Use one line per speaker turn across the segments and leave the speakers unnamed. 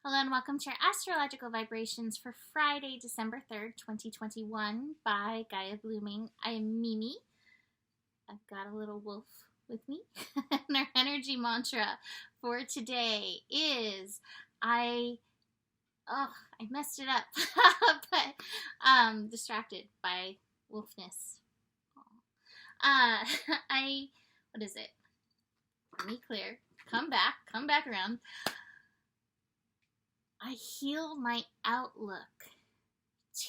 Hello and welcome to your astrological vibrations for Friday, December 3rd, 2021 by Gaia Blooming. I am Mimi. I've got a little wolf with me. And our energy mantra for today is I messed it up, but distracted by wolfness. What is it? Let me clear. Come back around. I heal my outlook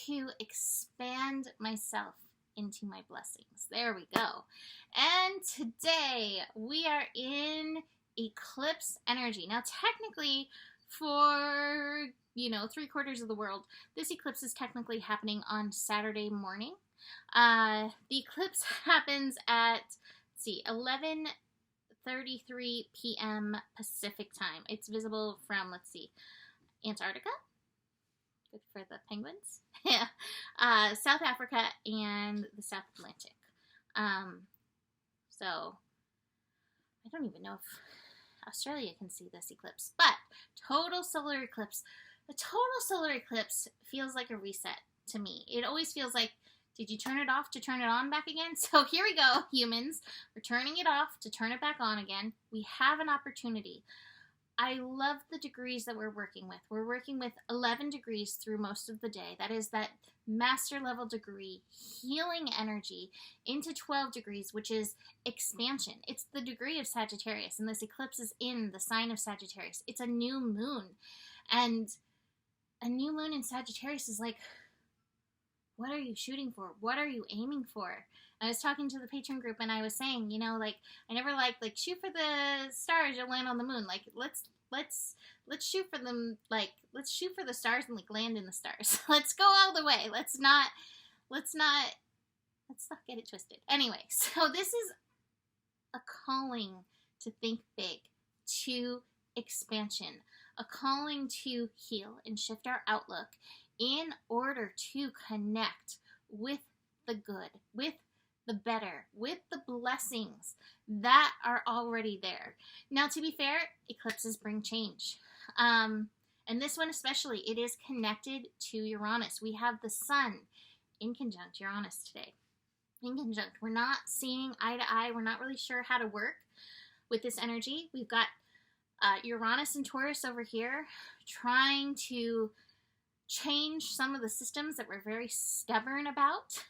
to expand myself into my blessings. There we go. And today we are in eclipse energy. Now, technically, for, 3/4 of the world, this eclipse is technically happening on Saturday morning. The eclipse happens at, 11:33 p.m. Pacific time. It's visible from, Antarctica, good for the penguins, South Africa, and the South Atlantic. So I don't even know if Australia can see this eclipse, but a total solar eclipse feels like a reset to me. It always feels like, did you turn it off to turn it on back again? So here we go, humans. We're turning it off to turn it back on again. We have an opportunity. I love the degrees that we're working with. We're working with 11 degrees through most of the day. That is that master level degree, healing energy, into 12 degrees, which is expansion. It's the degree of Sagittarius, and this eclipse is in the sign of Sagittarius. It's a new moon, and a new moon in Sagittarius is like, what are you shooting for? What are you aiming for? I was talking to the patron group and I was saying, I never shoot for the stars, you'll land on the moon. Let's shoot for them, let's shoot for the stars and land in the stars. Let's go all the way. Let's not get it twisted. Anyway, so this is a calling to think big, to expansion, a calling to heal and shift our outlook in order to connect with the good, with the better, with the blessings that are already there. Now, to be fair, eclipses bring change. And this one especially, it is connected to Uranus. We have the sun in conjunct Uranus today. In conjunct. We're not seeing eye to eye. We're not really sure how to work with this energy. We've got Uranus and Taurus over here trying to change some of the systems that we're very stubborn about.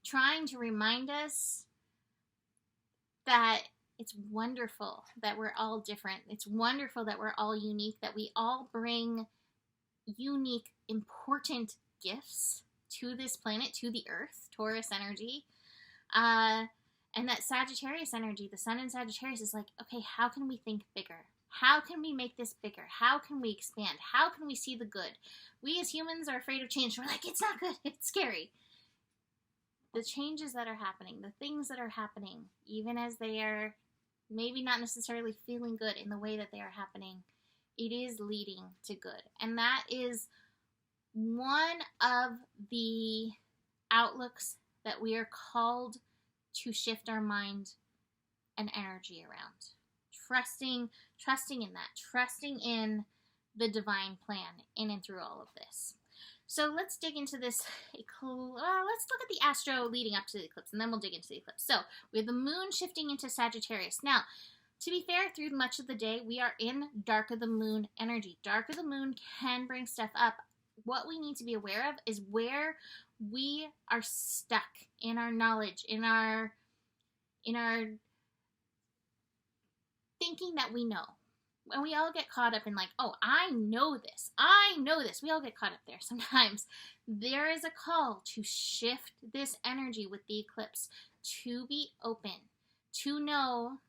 Trying to remind us that it's wonderful that we're all different. It's wonderful that we're all unique, that we all bring unique, important gifts to this planet, to the earth, Taurus energy. And that Sagittarius energy, the sun in Sagittarius, is like, okay, how can we think bigger? How can we make this bigger? How can we expand? How can we see the good? We as humans are afraid of change. We're like, it's not good. It's scary. The changes that are happening, the things that are happening, even as they are maybe not necessarily feeling good in the way that they are happening, it is leading to good. And that is one of the outlooks that we are called to shift our mind and energy around. Trusting in that, trusting in the divine plan in and through all of this. So let's dig into this. Let's look at the astro leading up to the eclipse, and then we'll dig into the eclipse. So we have the moon shifting into Sagittarius. Now, to be fair, through much of the day, we are in dark of the moon energy. Dark of the moon can bring stuff up. What we need to be aware of is where we are stuck in our knowledge, in our thinking that we know. And we all get caught up in I know this. We all get caught up there sometimes. There is a call to shift this energy with the eclipse, to be open, to know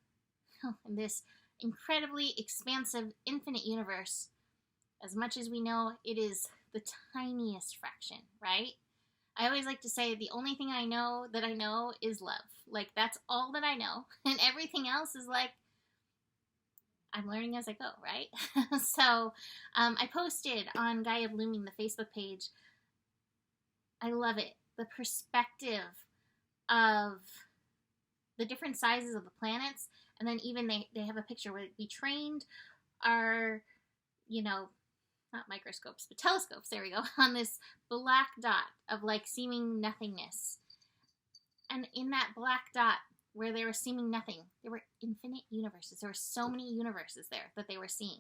in this incredibly expansive, infinite universe, as much as we know, it is the tiniest fraction, right? I always like to say the only thing I know is love. That's all that I know. And everything else is I'm learning as I go, right? So I posted on Gaia Blooming, the Facebook page. I love it. The perspective of the different sizes of the planets. And then even they have a picture where we trained our, not microscopes, but telescopes, there we go, on this black dot of like seeming nothingness. And in that black dot where they were seeming nothing, there were infinite universes. There were so many universes there that they were seeing.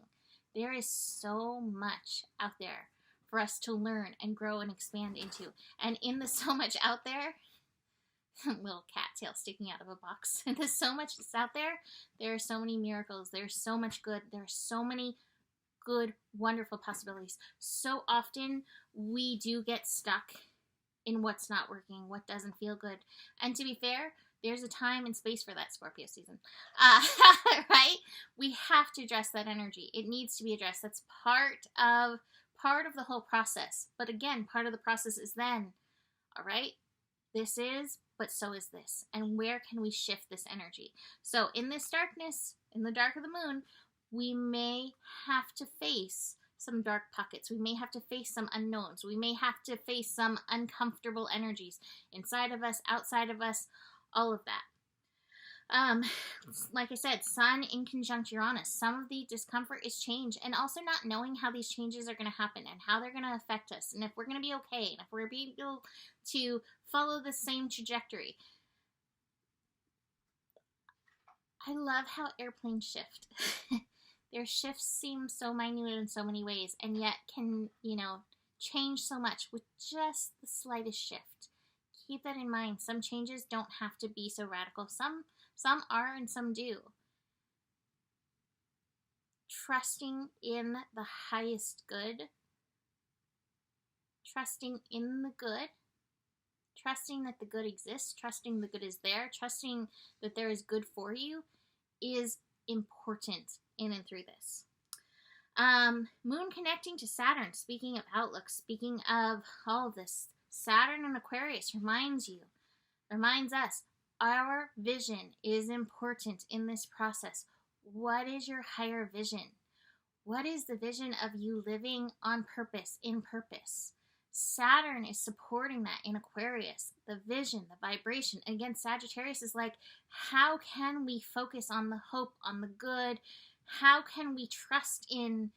There is so much out there for us to learn and grow and expand into. And in the so much out there, little cat tail sticking out of a box. And there's so much that's out there. There are so many miracles. There's so much good. There are so many good, wonderful possibilities. So often we do get stuck in what's not working, what doesn't feel good. And to be fair, there's a time and space for that, Scorpio season. Right? We have to address that energy. It needs to be addressed. That's part of the whole process. But again, part of the process is then, all right, this is, but so is this. And where can we shift this energy? So in this darkness, in the dark of the moon, we may have to face some dark pockets. We may have to face some unknowns. We may have to face some uncomfortable energies inside of us, outside of us, all of that. Like I said, Sun in conjunct Uranus. Some of the discomfort is change, and also not knowing how these changes are going to happen and how they're going to affect us, and if we're going to be okay, and if we're going to be able to follow the same trajectory. I love how airplanes shift. Their shifts seem so minute in so many ways, and yet can, change so much with just the slightest shift. Keep that in mind. Some changes don't have to be so radical. Some are and some do. Trusting in the highest good. Trusting in the good. Trusting that the good exists. Trusting the good is there. Trusting that there is good for you is important in and through this. Moon connecting to Saturn. Speaking of outlook, speaking of all of this, Saturn and Aquarius reminds us, our vision is important in this process. What is your higher vision? What is the vision of you living on purpose, in purpose? Saturn is supporting that in Aquarius, the vision, the vibration. Again, Sagittarius is like, how can we focus on the hope, on the good? How can we trust in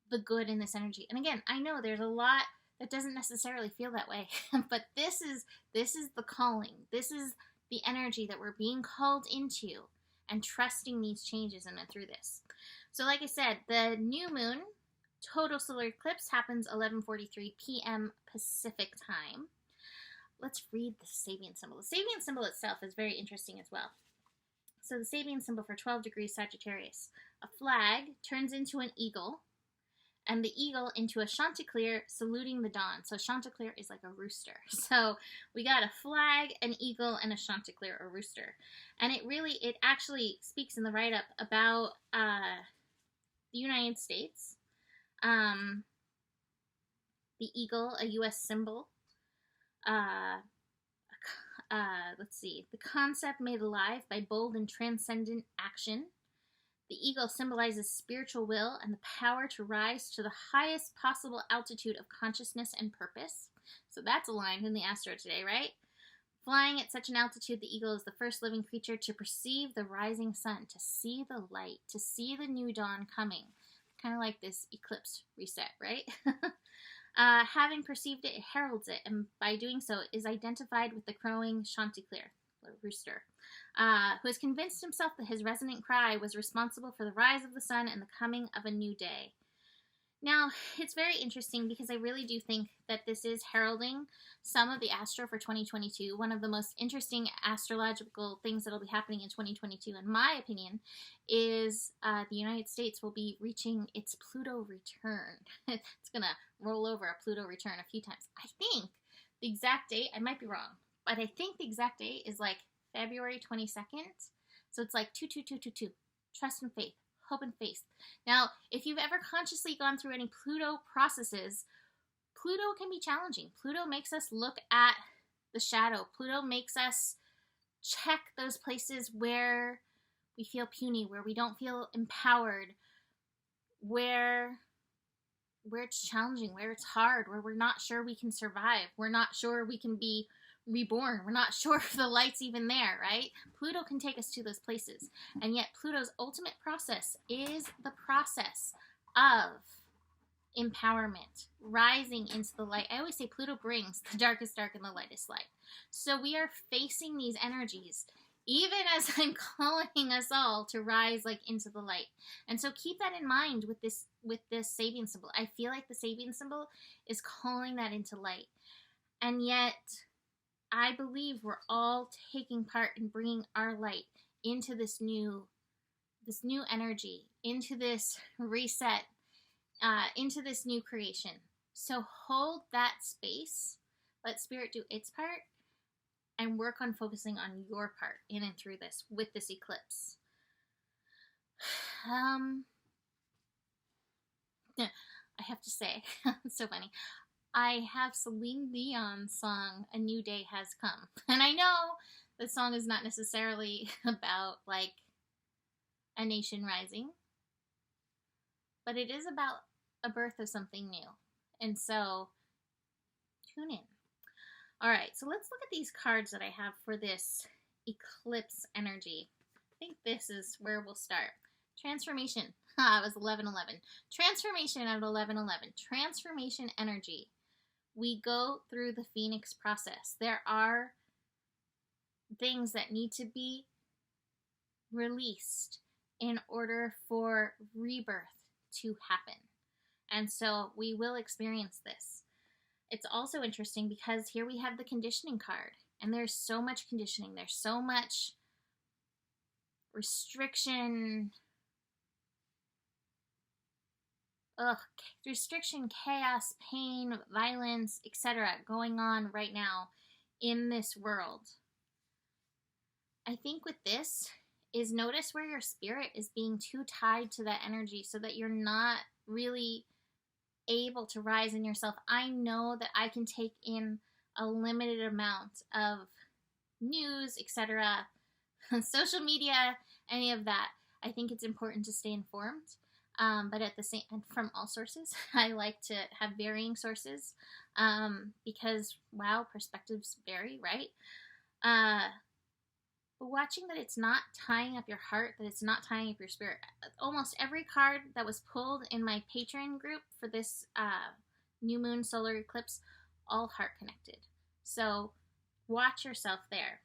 the good in this energy? And again, I know there's a lot that doesn't necessarily feel that way, but this is the calling. This is the energy that we're being called into, and trusting these changes in and through this. So like I said, the new moon, total solar eclipse, happens 11:43 p.m. Pacific time. Let's read the Sabian symbol. The Sabian symbol itself is very interesting as well. So the Sabian symbol for 12 degrees Sagittarius, a flag turns into an eagle, and the eagle into a chanticleer saluting the dawn. So chanticleer is like a rooster. So we got a flag, an eagle, and a chanticleer, a rooster. And it actually speaks in the write-up about the United States. The eagle, a U.S. symbol. Let's see. The concept made alive by bold and transcendent action. The eagle symbolizes spiritual will and the power to rise to the highest possible altitude of consciousness and purpose. So that's aligned in the Astro today, right? Flying at such an altitude, the eagle is the first living creature to perceive the rising sun, to see the light, to see the new dawn coming. Kind of like this eclipse reset, right? Having perceived it, it heralds it, and by doing so, is identified with the crowing chanticleer, the rooster, who has convinced himself that his resonant cry was responsible for the rise of the sun and the coming of a new day. Now, it's very interesting because I really do think that this is heralding some of the astro for 2022. One of the most interesting astrological things that will be happening in 2022, in my opinion, is the United States will be reaching its Pluto return. It's going to roll over a Pluto return a few times. I think the exact date, I might be wrong, but I think the exact date is like February 22nd. So it's like 2222. Trust and faith. Hope and faith. Now, if you've ever consciously gone through any Pluto processes, Pluto can be challenging. Pluto makes us look at the shadow. Pluto makes us check those places where we feel puny, where we don't feel empowered, where it's challenging, where it's hard, where we're not sure we can survive. We're not sure we can be reborn. We're not sure if the light's even there, right? Pluto can take us to those places. And yet Pluto's ultimate process is the process of empowerment, rising into the light. I always say Pluto brings the darkest dark and the lightest light. So we are facing these energies, even as I'm calling us all to rise like into the light. And so keep that in mind with this Sabian symbol. I feel like the Sabian symbol is calling that into light. And yet I believe we're all taking part in bringing our light into this new energy, into this reset, into this new creation. So hold that space, let spirit do its part, and work on focusing on your part in and through this with this eclipse. I have to say, it's so funny. I have Celine Dion's song, A New Day Has Come. And I know the song is not necessarily about like a nation rising, but it is about a birth of something new. And so tune in. All right, so let's look at these cards that I have for this eclipse energy. I think this is where we'll start. Transformation. It was 11-11. Transformation at 11-11. Transformation energy. We go through the Phoenix process. There are things that need to be released in order for rebirth to happen. And so we will experience this. It's also interesting because here we have the conditioning card, and there's so much conditioning. There's so much restriction, chaos, pain, violence, etc. going on right now in this world. I think with this is notice where your spirit is being too tied to that energy so that you're not really able to rise in yourself. I know that I can take in a limited amount of news, etc., social media, any of that. I think it's important to stay informed, but at the same, from all sources. I like to have varying sources because, wow, perspectives vary, right? But watching that it's not tying up your heart, that it's not tying up your spirit. Almost every card that was pulled in my Patreon group for this new moon solar eclipse, all heart connected. So watch yourself there.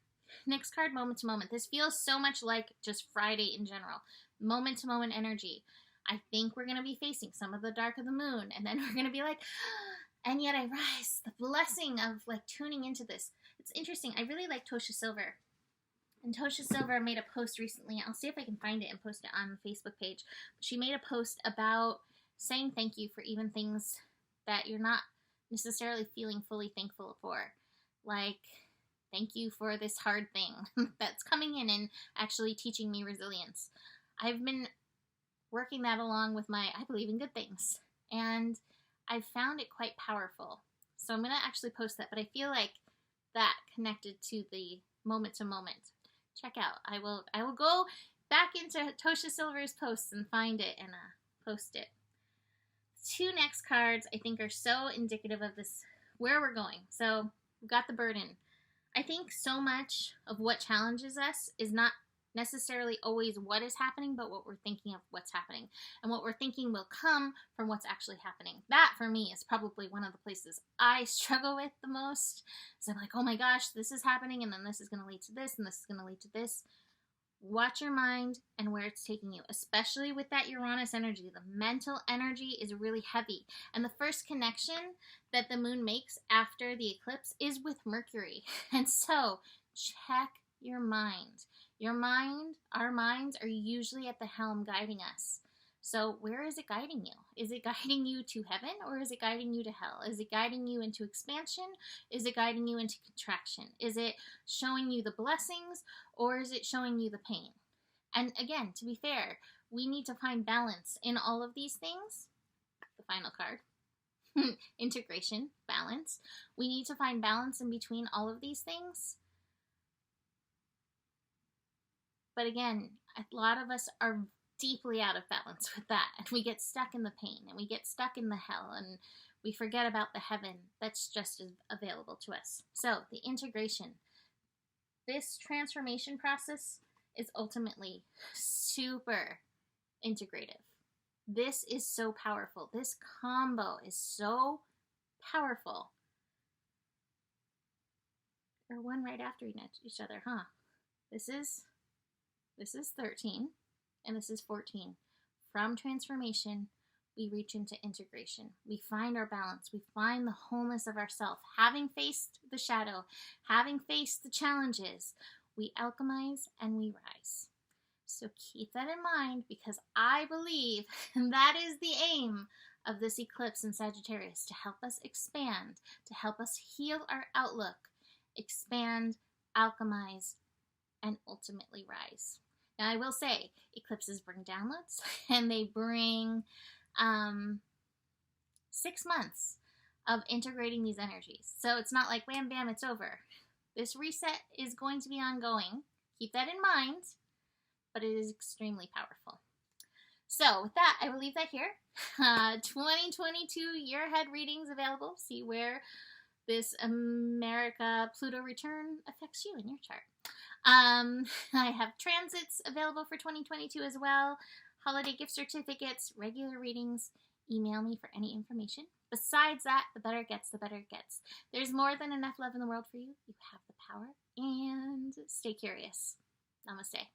Next card, moment to moment. This feels so much like just Friday in general. Moment to moment energy. I think we're going to be facing some of the dark of the moon, and then we're going to be like, and yet I rise. The blessing of like tuning into this. It's interesting. I really like Tosha Silver. And Tosha Silver made a post recently. I'll see if I can find it and post it on the Facebook page. She made a post about saying thank you for even things that you're not necessarily feeling fully thankful for. Like, thank you for this hard thing that's coming in and actually teaching me resilience. I've been working that along with my I believe in good things. And I've found it quite powerful. So I'm going to actually post that. But I feel like that connected to the moment to moment. Check out. I will go back into Tosha Silver's posts and find it and post it. Two next cards I think are so indicative of this, where we're going. So we've got the burden. I think so much of what challenges us is not necessarily always what is happening, but what we're thinking of what's happening. And what we're thinking will come from what's actually happening. That, for me, is probably one of the places I struggle with the most. So I'm like, oh my gosh, this is happening, and then this is going to lead to this, and this is going to lead to this. Watch your mind and where it's taking you, especially with that Uranus energy. The mental energy is really heavy. And the first connection that the moon makes after the eclipse is with Mercury. And so check your mind. Your mind, our minds are usually at the helm guiding us. So where is it guiding you? Is it guiding you to heaven or is it guiding you to hell? Is it guiding you into expansion? Is it guiding you into contraction? Is it showing you the blessings or is it showing you the pain? And again, to be fair, we need to find balance in all of these things. The final card. Integration, balance. We need to find balance in between all of these things. But again, a lot of us are deeply out of balance with that. And we get stuck in the pain and we get stuck in the hell and we forget about the heaven that's just available to us. So the integration, this transformation process is ultimately super integrative. This is so powerful. This combo is so powerful. They're one right after each other, huh? This is 13 and this is 14. From transformation, we reach into integration. We find our balance. We find the wholeness of ourself. Having faced the shadow, having faced the challenges, we alchemize and we rise. So keep that in mind, because I believe that is the aim of this eclipse in Sagittarius, to help us expand, to help us heal our outlook, expand, alchemize, and ultimately rise. Now, I will say, eclipses bring downloads, and they bring 6 months of integrating these energies. So it's not like wham, bam, it's over. This reset is going to be ongoing. Keep that in mind, but it is extremely powerful. So with that, I will leave that here. 2022 year ahead readings available. See where this America-Pluto return affects you in your chart. I have transits available for 2022 as well. Holiday gift certificates, regular readings. Email me for any information. Besides that, the better it gets, the better it gets. There's more than enough love in the world for you. You have the power. And stay curious. Namaste.